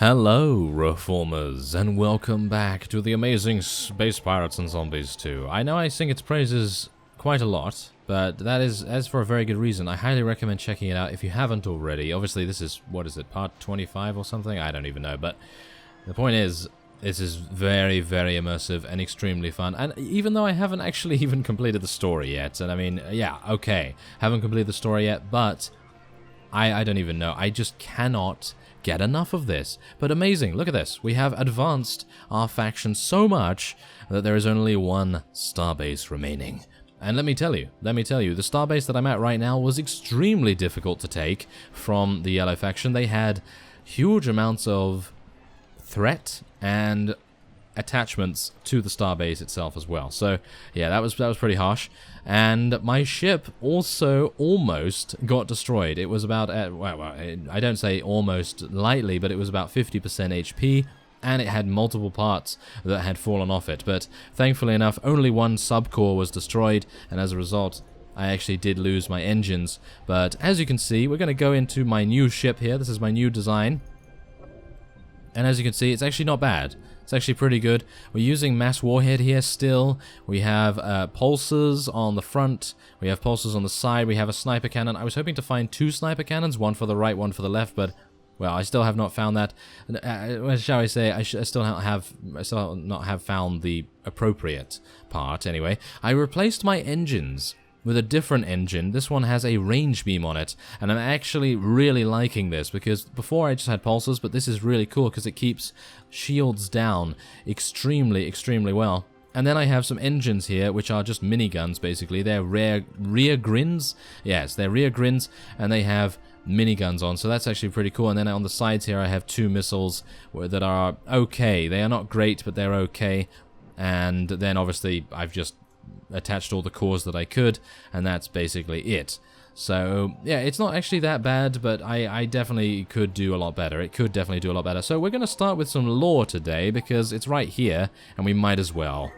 Hello, Reformers, and welcome back to the amazing Space Pirates and Zombies 2. I know I sing its praises quite a lot, but that is as for a very good reason. I highly recommend checking it out if you haven't already. Obviously, this is, what is it, part 25 or something? I don't even know, but the point is, this is very, very immersive and extremely fun. And even though I haven't actually even completed the story yet, and I mean, yeah, okay, haven't completed the story yet, but I don't even know. I just cannot get enough of this. But amazing, look at this. We have advanced our faction so much that there is only one starbase remaining. And let me tell you, the starbase that I'm at right now was extremely difficult to take from the yellow faction. They had huge amounts of threat and attachments to the starbase itself as well. So yeah, that was pretty harsh. And my ship also almost got destroyed. It was about, I don't say almost lightly, but it was about 50% HP, and it had multiple parts that had fallen off it. But thankfully enough, only one subcore was destroyed, and as a result, I actually did lose my engines. But as you can see, we're going to go into my new ship here. This is my new design. And as you can see, it's actually not bad. It's actually pretty good. We're using mass warhead here still. We have pulsers on the front. We have pulsers on the side. We have a sniper cannon. I was hoping to find two sniper cannons, one for the right, one for the left, but well, I still have not found that. Shall I say? I still not have found the appropriate part. Anyway, I replaced my engines with a different engine. This one has a range beam on it, and I'm actually really liking this, because before I just had pulsers, but this is really cool because it keeps shields down extremely, extremely well. And then I have some engines here, which are just miniguns, basically. They're rear grins. Yes, they're rear grins, and they have miniguns on, so that's actually pretty cool. And then on the sides here, I have two missiles that are okay. They are not great, but they're okay. And then obviously, I've just attached all the cores that I could, and that's basically it. So yeah, it's not actually that bad, but I definitely could do a lot better. It could definitely do a lot better. So we're going to start with some lore today, because it's right here, and we might as well.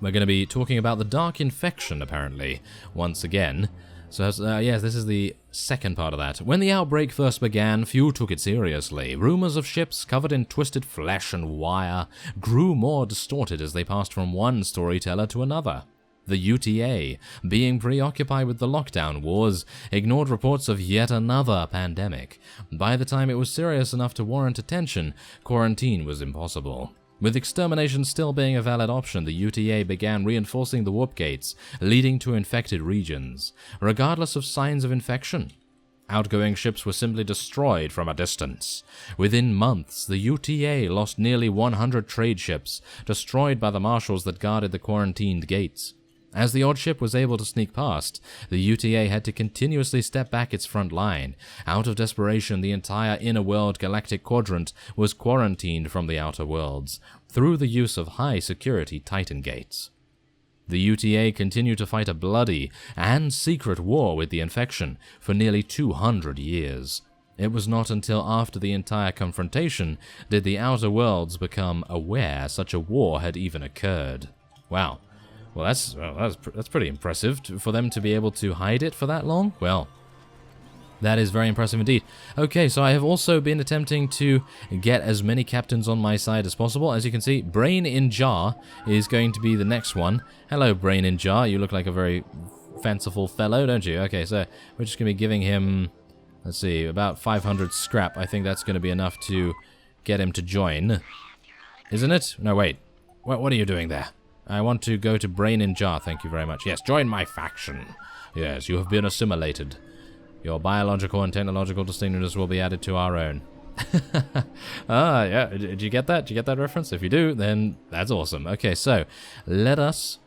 We're going to be talking about the Dark Infection, apparently, once again. So, yes, this is the second part of that. When the outbreak first began, few took it seriously. Rumors of ships covered in twisted flesh and wire grew more distorted as they passed from one storyteller to another. The UTA, being preoccupied with the lockdown wars, ignored reports of yet another pandemic. By the time it was serious enough to warrant attention, quarantine was impossible. With extermination still being a valid option, the UTA began reinforcing the warp gates, leading to infected regions, regardless of signs of infection. Outgoing ships were simply destroyed from a distance. Within months, the UTA lost nearly 100 trade ships, destroyed by the marshals that guarded the quarantined gates. As the odd ship was able to sneak past, the UTA had to continuously step back its front line. Out of desperation, the entire inner world galactic quadrant was quarantined from the outer worlds, through the use of high-security Titan gates. The UTA continued to fight a bloody and secret war with the infection for nearly 200 years. It was not until after the entire confrontation did the outer worlds become aware such a war had even occurred. Wow. Well, that's pretty impressive for them to be able to hide it for that long. Well, that is very impressive indeed. Okay, so I have also been attempting to get as many captains on my side as possible. As you can see, Brain in Jar is going to be the next one. Hello, Brain in Jar. You look like a very fanciful fellow, don't you? Okay, so we're just going to be giving him, let's see, about 500 scrap. I think that's going to be enough to get him to join. Isn't it? No, wait. What are you doing there? I want to go to Brain in Jar, thank you very much. Yes, join my faction. Yes, you have been assimilated. Your biological and technological distinctiveness will be added to our own. Ah, yeah, did you get that? Did you get that reference? If you do, then that's awesome. Okay, so, let us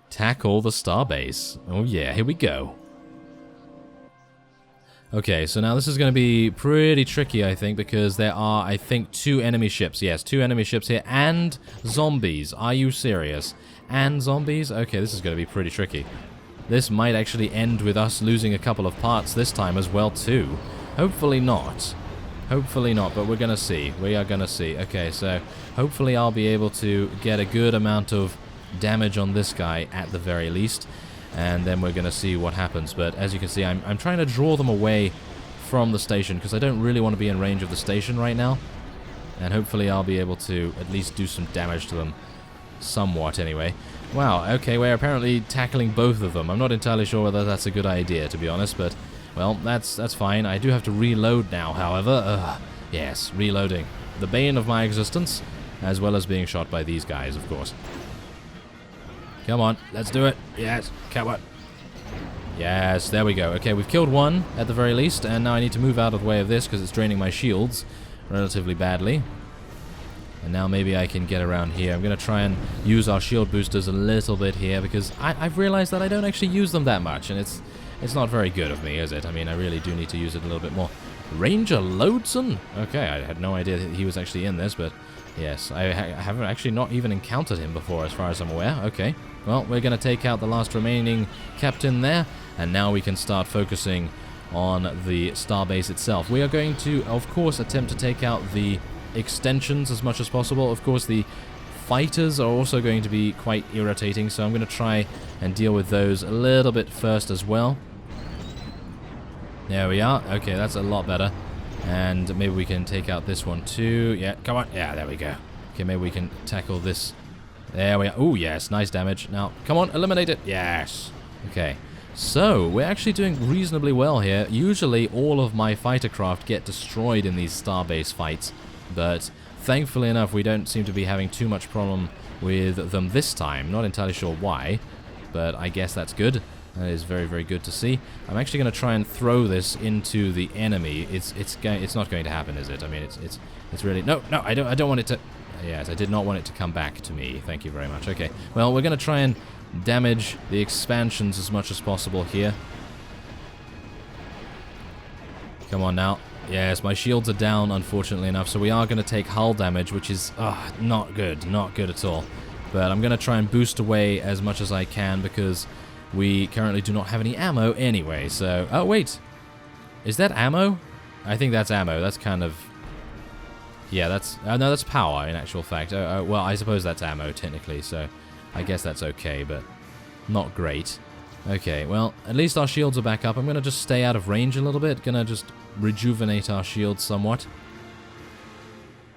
tackle the starbase. Oh yeah, here we go. Okay, so now this is going to be pretty tricky, I think, because there are, I think, two enemy ships. Yes, two enemy ships here, and zombies. Are you serious? And zombies? Okay, this is going to be pretty tricky. This might actually end with us losing a couple of parts this time as well, too. Hopefully not. Hopefully not, but we're going to see. We are going to see. Okay, so hopefully I'll be able to get a good amount of damage on this guy at the very least. And then we're going to see what happens. But as you can see, I'm trying to draw them away from the station, because I don't really want to be in range of the station right now. And hopefully I'll be able to at least do some damage to them. Somewhat, anyway. Wow, okay, we're apparently tackling both of them. I'm not entirely sure whether that's a good idea, to be honest, but, well, that's fine. I do have to reload now, however. Yes, reloading. The bane of my existence, as well as being shot by these guys, of course. Come on, let's do it. Yes, come on. Yes, there we go. Okay, we've killed one, at the very least, and now I need to move out of the way of this, because it's draining my shields relatively badly. And now maybe I can get around here. I'm going to try and use our shield boosters a little bit here, because I've realized that I don't actually use them that much, and it's not very good of me, is it? I mean, I really do need to use it a little bit more. Ranger Lodeson? Okay, I had no idea that he was actually in this, but yes, I haven't actually not even encountered him before, as far as I'm aware. Okay, well, we're going to take out the last remaining captain there, and now we can start focusing on the starbase itself. We are going to, of course, attempt to take out the extensions as much as possible. Of course, the fighters are also going to be quite irritating, so I'm going to try and deal with those a little bit first as well. There we are. Okay, that's a lot better. And maybe we can take out this one too. Yeah, come on. Yeah, there we go. Okay, maybe we can tackle this. There we are. Oh, yes, nice damage. Now, come on, eliminate it. Yes. Okay. So, we're actually doing reasonably well here. Usually, all of my fighter craft get destroyed in these starbase fights, but thankfully enough, we don't seem to be having too much problem with them this time. Not entirely sure why, but I guess that's good. That is very, very good to see. I'm actually going to try and throw this into the enemy. It's not going to happen, is it? I mean, it's really no. I don't want it to. Yes, I did not want it to come back to me. Thank you very much. Okay. Well, we're going to try and damage the expansions as much as possible here. Come on now. Yes, my shields are down, unfortunately enough, so we are going to take hull damage, which is not good at all. But I'm going to try and boost away as much as I can, because we currently do not have any ammo anyway, so... Oh, wait! Is that ammo? I think that's ammo. That's kind of... Yeah, that's... no, that's power, in actual fact. Well, I suppose that's ammo, technically, so I guess that's okay, but not great. Okay, well, at least our shields are back up. I'm going to just stay out of range a little bit. Going to just rejuvenate our shields somewhat.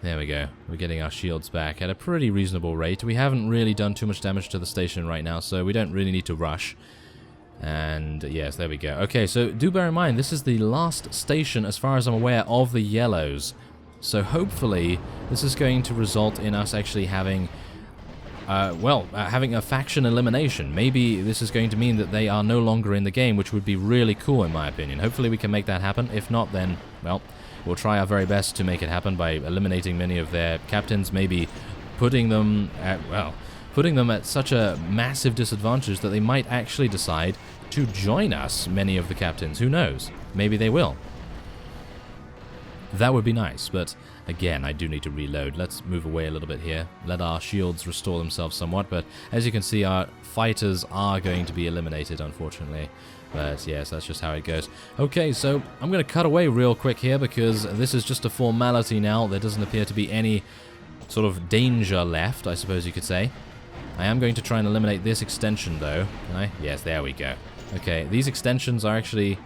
There we go. We're getting our shields back at a pretty reasonable rate. We haven't really done too much damage to the station right now, so we don't really need to rush. And yes, there we go. Okay, so do bear in mind, this is the last station, as far as I'm aware, of the yellows. So hopefully, this is going to result in us actually having... having a faction elimination. Maybe this is going to mean that they are no longer in the game, which would be really cool in my opinion. Hopefully we can make that happen. If not, then, well, we'll try our very best to make it happen by eliminating many of their captains, maybe putting them at such a massive disadvantage that they might actually decide to join us, many of the captains. Who knows? Maybe they will. That would be nice, but again, I do need to reload. Let's move away a little bit here. Let our shields restore themselves somewhat, but as you can see, our fighters are going to be eliminated, unfortunately. But yes, that's just how it goes. Okay, so I'm going to cut away real quick here, because this is just a formality now. There doesn't appear to be any sort of danger left, I suppose you could say. I am going to try and eliminate this extension, though. Can I? Yes, there we go. Okay, these extensions are actually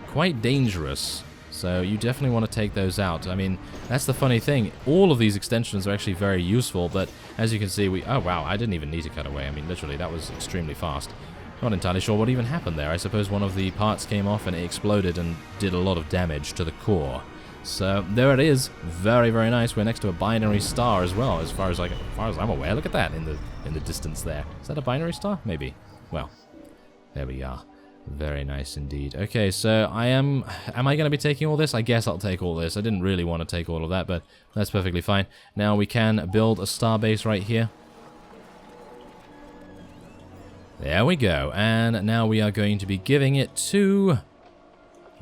quite dangerous. So you definitely want to take those out. I mean, that's the funny thing. All of these extensions are actually very useful, but as you can see, oh wow, I didn't even need to cut away. I mean, literally, that was extremely fast. Not entirely sure what even happened there. I suppose one of the parts came off and it exploded and did a lot of damage to the core. So there it is. Very, very nice. We're next to a binary star as well, as far as I'm aware. Look at that in the distance there. Is that a binary star? Maybe. Well, there we are. Very nice indeed. Okay, so am I going to be taking all this? I guess I'll take all this. I didn't really want to take all of that, but that's perfectly fine. Now we can build a star base right here. There we go. And now we are going to be giving it to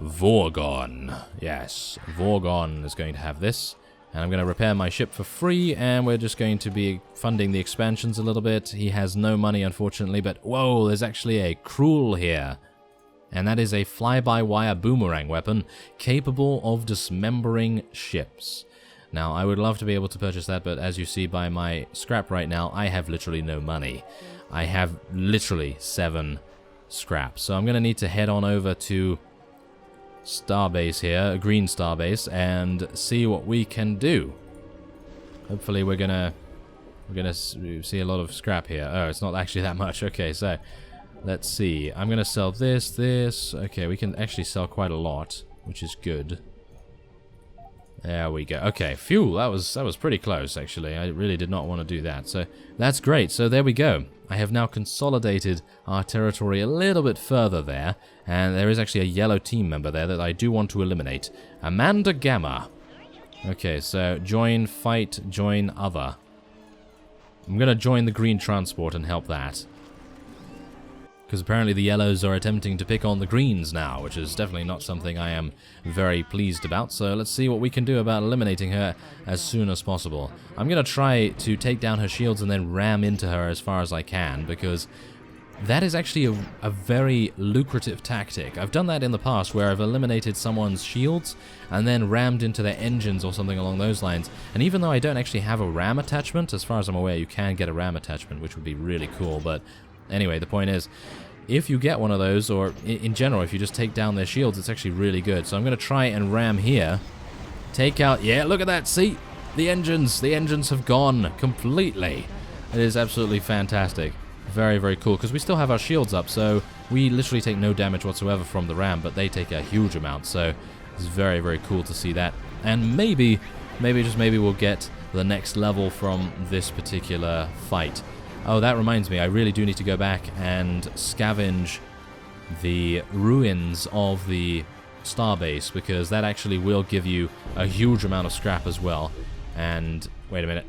Vorgon. Yes, Vorgon is going to have this. And I'm going to repair my ship for free, and we're just going to be funding the expansions a little bit. He has no money, unfortunately, but whoa, there's actually a Cruel here. And that is a fly-by-wire boomerang weapon capable of dismembering ships. Now, I would love to be able to purchase that, but as you see by my scrap right now, I have literally no money. I have literally 7 scrap. So I'm going to need to head on over to starbase here, a green starbase, and see what we can do. Hopefully we're gonna see a lot of scrap here. Oh, it's not actually that much. Okay, so let's see. I'm gonna sell this. Okay, we can actually sell quite a lot, which is good. There we go. Okay, phew, that was pretty close, actually. I really did not want to do that. So that's great. So there we go. I have now consolidated our territory a little bit further there, and there is actually a yellow team member there that I do want to eliminate. Amanda Gamma. Okay, so join, fight, join, other. I'm going to join the green transport and help that. Because apparently the yellows are attempting to pick on the greens now, which is definitely not something I am very pleased about. So let's see what we can do about eliminating her as soon as possible. I'm going to try to take down her shields and then ram into her as far as I can, because that is actually a very lucrative tactic. I've done that in the past where I've eliminated someone's shields and then rammed into their engines or something along those lines. And even though I don't actually have a ram attachment, as far as I'm aware, you can get a ram attachment, which would be really cool. But anyway, the point is, if you get one of those, or in general, if you just take down their shields, it's actually really good. So I'm going to try and ram here. Take out... Yeah, look at that. See? The engines have gone completely. It is absolutely fantastic. Very, very cool. Because we still have our shields up, so we literally take no damage whatsoever from the ram, but they take a huge amount. So it's very, very cool to see that. And maybe we'll get the next level from this particular fight. Oh, that reminds me, I really do need to go back and scavenge the ruins of the starbase, because that actually will give you a huge amount of scrap as well. And, wait a minute.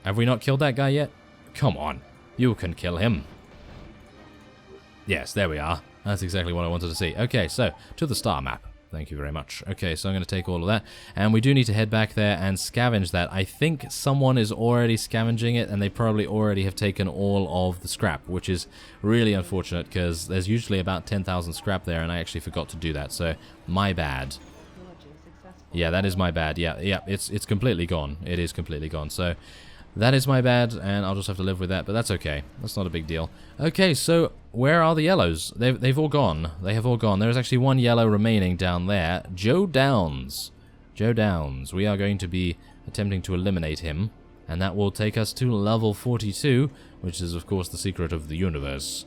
Have we not killed that guy yet? Come on, you can kill him. Yes, there we are. That's exactly what I wanted to see. Okay, so, to the star map. Thank you very much. Okay, so I'm going to take all of that. And we do need to head back there and scavenge that. I think someone is already scavenging it, and they probably already have taken all of the scrap, which is really unfortunate, because there's usually about 10,000 scrap there, and I actually forgot to do that. So, my bad. Yeah, that is my bad. Yeah, it's completely gone. It is completely gone. So, that is my bad, and I'll just have to live with that, but that's okay. That's not a big deal. Okay, so where are the yellows? They've all gone. They have all gone. There's actually one yellow remaining down there. Joe Downs. Joe Downs. We are going to be attempting to eliminate him, and that will take us to level 42, which is, of course, the secret of the universe.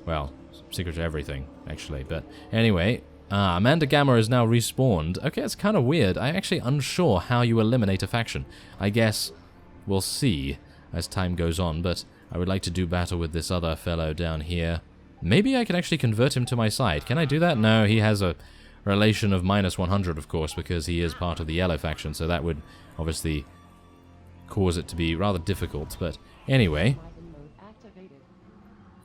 Well, secret to everything, actually. But anyway, Amanda Gamma is now respawned. Okay, it's kind of weird. I'm actually unsure how you eliminate a faction. I guess... we'll see as time goes on, but I would like to do battle with this other fellow down here. Maybe I can actually convert him to my side. Can I do that? No, he has a relation of -100, of course, because he is part of the yellow faction, so that would obviously cause it to be rather difficult. But anyway...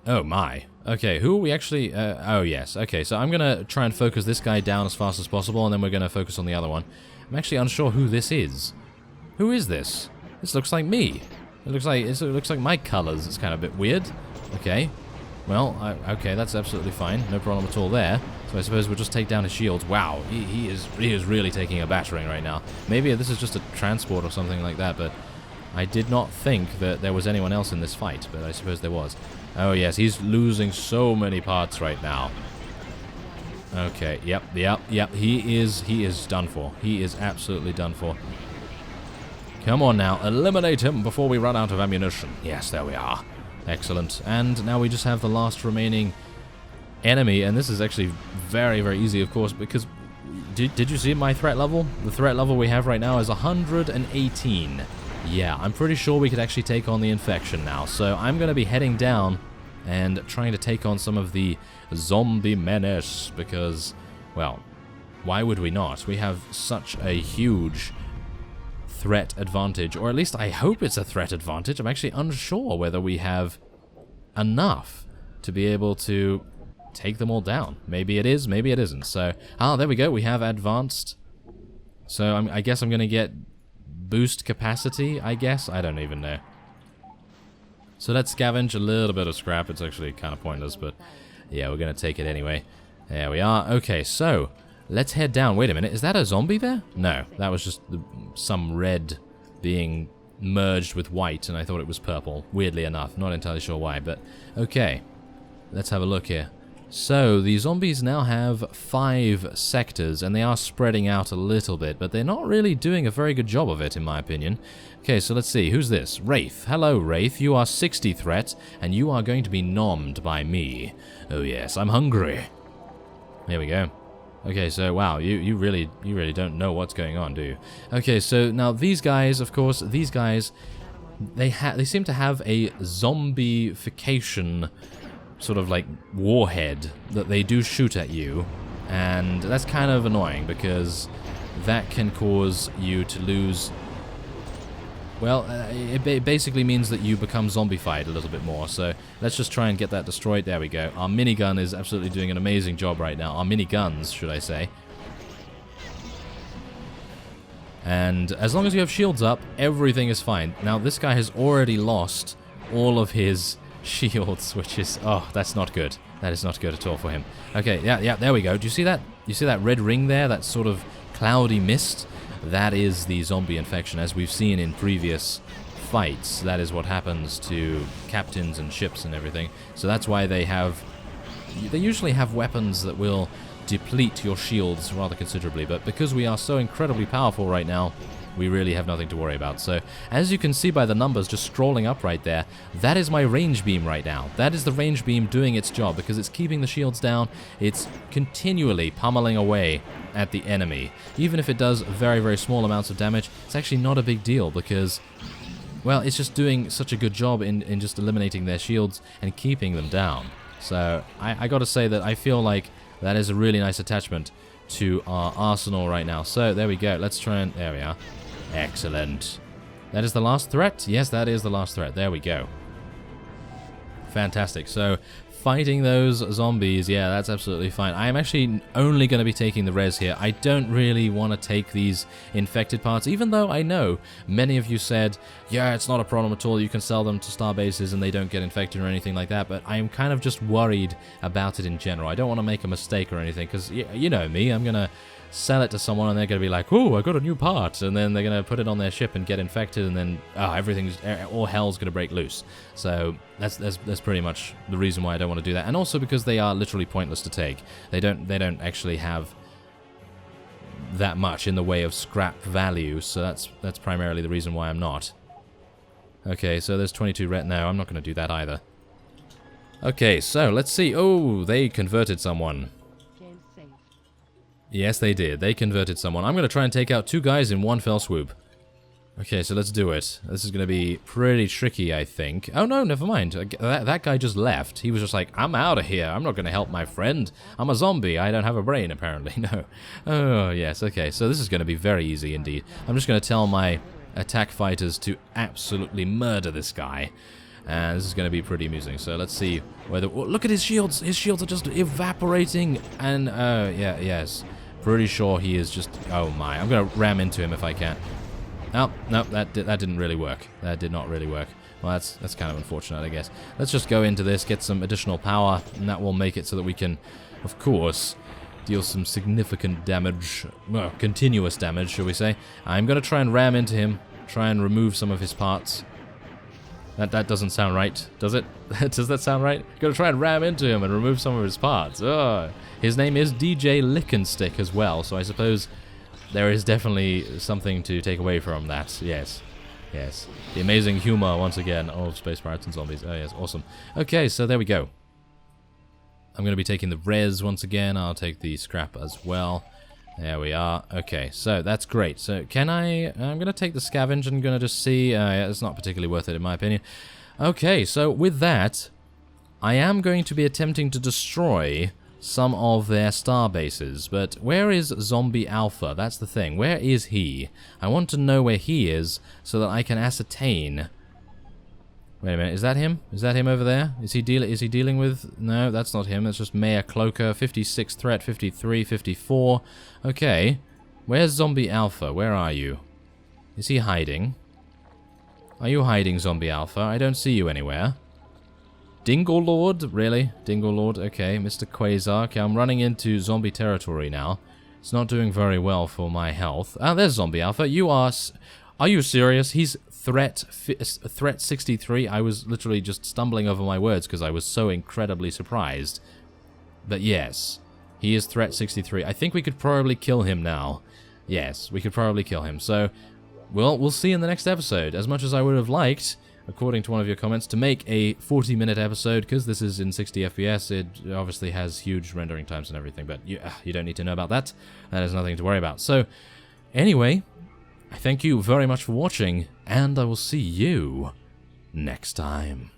oh my. Okay, who are we actually... oh yes, okay, so I'm going to try and focus this guy down as fast as possible, and then we're going to focus on the other one. I'm actually unsure who this is. Who is this? This looks like me. It looks like my colors. It's kind of a bit weird. Okay. Well, okay, that's absolutely fine. No problem at all there. So I suppose we'll just take down his shields. Wow, he is really taking a battering right now. Maybe this is just a transport or something like that, but I did not think that there was anyone else in this fight, but I suppose there was. Oh yes, he's losing so many parts right now. Okay, yep. He is done for. He is absolutely done for. Come on now, eliminate him before we run out of ammunition. Yes, there we are. Excellent. And now we just have the last remaining enemy, and this is actually very, very easy, of course, because... Did you see my threat level? The threat level we have right now is 118. Yeah, I'm pretty sure we could actually take on the infection now. So I'm going to be heading down and trying to take on some of the zombie menace, because, well, why would we not? We have such a huge... threat advantage, or at least I hope it's a threat advantage. I'm actually unsure whether we have enough to be able to take them all down. Maybe it is, maybe it isn't. So, there we go. We have advanced. So I guess I'm going to get boost capacity, I guess. I don't even know. So let's scavenge a little bit of scrap. It's actually kind of pointless, but yeah, we're going to take it anyway. There we are. Okay, so... let's head down. Wait a minute, is that a zombie there? No, that was just some red being merged with white, and I thought it was purple. Weirdly enough, not entirely sure why, but okay. Let's have a look here. So, the zombies now have 5 sectors, and they are spreading out a little bit, but they're not really doing a very good job of it, in my opinion. Okay, so let's see. Who's this? Wraith. Hello, Wraith. You are 60 threat, and you are going to be nommed by me. Oh yes, I'm hungry. There we go. Okay, so wow, you really don't know what's going on, do you? Okay, so now these guys, of course, these guys, they seem to have a zombification sort of like warhead that they do shoot at you, and that's kind of annoying because that can cause you to lose. Well, it basically means that you become zombified a little bit more, so let's just try and get that destroyed. There we go. Our minigun is absolutely doing an amazing job right now. Our miniguns, should I say. And as long as you have shields up, everything is fine. Now, this guy has already lost all of his shields, which is... oh, that's not good. That is not good at all for him. Okay, yeah, there we go. Do you see that? You see that red ring there? That sort of cloudy mist? That is the zombie infection, as we've seen in previous fights. That is what happens to captains and ships and everything. So that's why they usually have weapons that will deplete your shields rather considerably. But because we are so incredibly powerful right now, we really have nothing to worry about. So, as you can see by the numbers just scrolling up right there, that is my range beam right now. That is the range beam doing its job, because it's keeping the shields down. It's continually pummeling away at the enemy. Even if it does very, very small amounts of damage, it's actually not a big deal, because, well, it's just doing such a good job in just eliminating their shields and keeping them down. So, I gotta say that I feel like that is a really nice attachment to our arsenal right now. So, there we go. Let's try and... there we are. Excellent. That is the last threat? Yes, that is the last threat. There we go. Fantastic. So, fighting those zombies, yeah, that's absolutely fine. I am actually only going to be taking the res here. I don't really want to take these infected parts, even though I know many of you said, yeah, it's not a problem at all. You can sell them to star bases and they don't get infected or anything like that, but I am kind of just worried about it in general. I don't want to make a mistake or anything, because you know me, I'm going to sell it to someone and they're going to be like, oh, I got a new part, and then they're going to put it on their ship and get infected, and then all hell's going to break loose. So that's pretty much the reason why I don't want to do that, and also because they are literally pointless to take. They don't actually have that much in the way of scrap value, so that's primarily the reason why I'm not. Okay, so there's 22 ret. No, I'm not going to do that either. Okay, so let's see. Oh, they converted someone. Yes, they did. They converted someone. I'm going to try and take out 2 guys in one fell swoop. Okay, so let's do it. This is going to be pretty tricky, I think. Oh, no, never mind. That guy just left. He was just like, I'm out of here. I'm not going to help my friend. I'm a zombie. I don't have a brain, apparently. No. Oh, yes. Okay, so this is going to be very easy indeed. I'm just going to tell my attack fighters to absolutely murder this guy. And this is going to be pretty amusing. So let's see whether... oh, look at his shields. His shields are just evaporating. And, yeah, yes. Pretty sure he is just... oh my, I'm going to ram into him if I can. Oh, no, that didn't really work. That did not really work. Well, that's kind of unfortunate, I guess. Let's just go into this, get some additional power, and that will make it so that we can, of course, deal some significant damage. Well, continuous damage, shall we say. I'm going to try and ram into him, try and remove some of his parts. That doesn't sound right, does it? Does that sound right? Gonna try and ram into him and remove some of his parts. Oh. His name is DJ Lickenstick as well, so I suppose there is definitely something to take away from that. Yes. Yes. The amazing humor, once again, of Space Pirates and Zombies. Oh, yes, awesome. Okay, so there we go. I'm going to be taking the res once again. I'll take the scrap as well. There we are. Okay, so that's great. So can I'm going to take the scavenge and going to just see... yeah, it's not particularly worth it in my opinion. Okay, so with that, I am going to be attempting to destroy some of their star bases. But where is Zombie Alpha? That's the thing. Where is he? I want to know where he is so that I can ascertain... Wait a minute, is that him? Is that him over there? Is he dealing with... No, that's not him. That's just Mayor Cloaker. 56 threat, 53, 54. Okay. Where's Zombie Alpha? Where are you? Is he hiding? Are you hiding, Zombie Alpha? I don't see you anywhere. Dingle Lord? Really? Dingle Lord? Okay, Mr. Quasar. Okay, I'm running into zombie territory now. It's not doing very well for my health. Ah, there's Zombie Alpha. You are... Are you serious? He's... Threat 63. I was literally just stumbling over my words because I was so incredibly surprised. But yes, he is threat 63. I think we could probably kill him now. Yes, we could probably kill him. So, well, we'll see in the next episode. As much as I would have liked, according to one of your comments, to make a 40-minute episode, because this is in 60 FPS, it obviously has huge rendering times and everything, but you don't need to know about that. That is nothing to worry about. So, anyway, I thank you very much for watching, and I will see you next time.